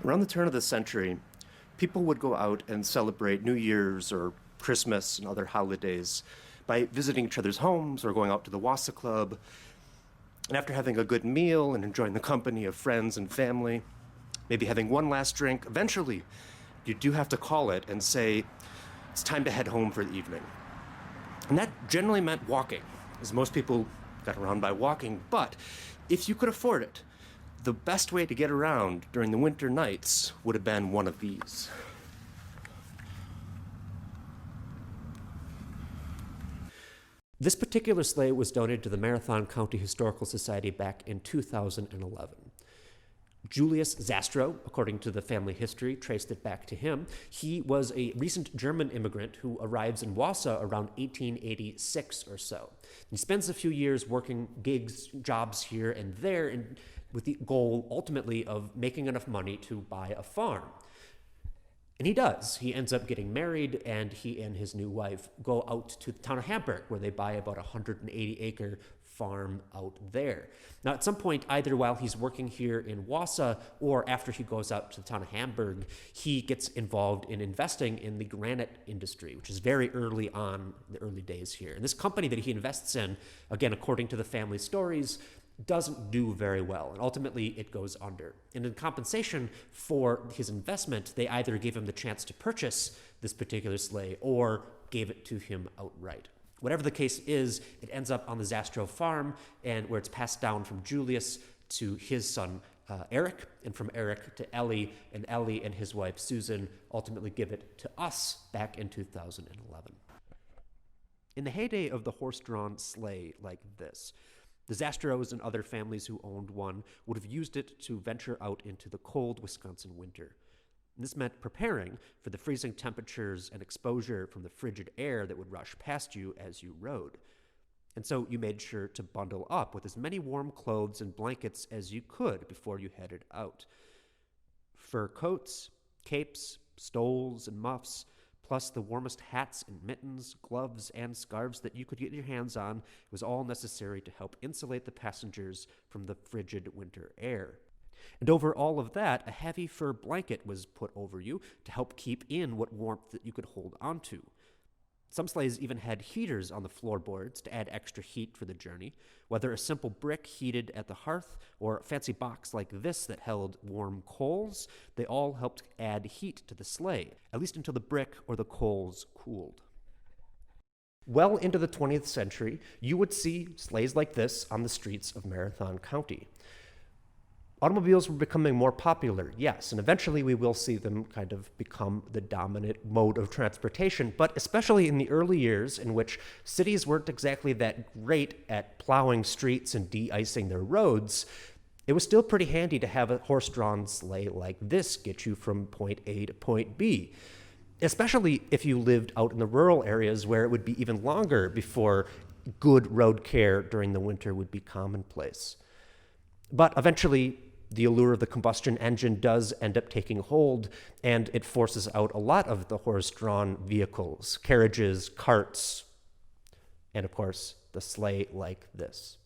Around the turn of the century, people would go out and celebrate New Year's or Christmas and other holidays by visiting each other's homes or going out to the Wassa Club. And after having a good meal and enjoying the company of friends and family, maybe having one last drink, eventually you do have to call it and say, it's time to head home for the evening. And that generally meant walking, as most people got around by walking. But if you could afford it, the best way to get around during the winter nights would have been one of these. This particular sleigh was donated to the Marathon County Historical Society back in 2011. Julius Zastrow, according to the family history, traced it back to him. He was a recent German immigrant who arrives in Wassa around 1886 or so. He spends a few years working gigs, jobs here and there, and with the goal ultimately of making enough money to buy a farm. And he does. He ends up getting married, and he and his new wife go out to the town of Hamburg, where they buy about a 180-acre farm out there. Now, at some point, either while he's working here in Wassa or after he goes out to the town of Hamburg, he gets involved in investing in the granite industry, which is very early on, the early days here. And this company that he invests in, again, according to the family stories, doesn't do very well, and ultimately it goes under. And in compensation for his investment, they either gave him the chance to purchase this particular sleigh or gave it to him outright. Whatever the case is, it ends up on the Zastrow farm, and where it's passed down from Julius to his son Eric, and from Eric to Ellie, and Ellie and his wife Susan ultimately give it to us back in 2011. In the heyday of the horse-drawn sleigh like this, the Zastrows and other families who owned one would have used it to venture out into the cold Wisconsin winter. And this meant preparing for the freezing temperatures and exposure from the frigid air that would rush past you as you rode. And so you made sure to bundle up with as many warm clothes and blankets as you could before you headed out. Fur coats, capes, stoles, and muffs, plus the warmest hats and mittens, gloves, and scarves that you could get your hands on, was all necessary to help insulate the passengers from the frigid winter air. And over all of that, a heavy fur blanket was put over you to help keep in what warmth that you could hold onto. Some sleighs even had heaters on the floorboards to add extra heat for the journey, whether a simple brick heated at the hearth or a fancy box like this that held warm coals. They all helped add heat to the sleigh, at least until the brick or the coals cooled. Well into the 20th century, you would see sleighs like this on the streets of Marathon County. Automobiles were becoming more popular, yes, and eventually we will see them kind of become the dominant mode of transportation, but especially in the early years in which cities weren't exactly that great at plowing streets and de-icing their roads, it was still pretty handy to have a horse-drawn sleigh like this get you from point A to point B, especially if you lived out in the rural areas where it would be even longer before good road care during the winter would be commonplace. But eventually, the allure of the combustion engine does end up taking hold, and it forces out a lot of the horse-drawn vehicles, carriages, carts, and of course, the sleigh like this.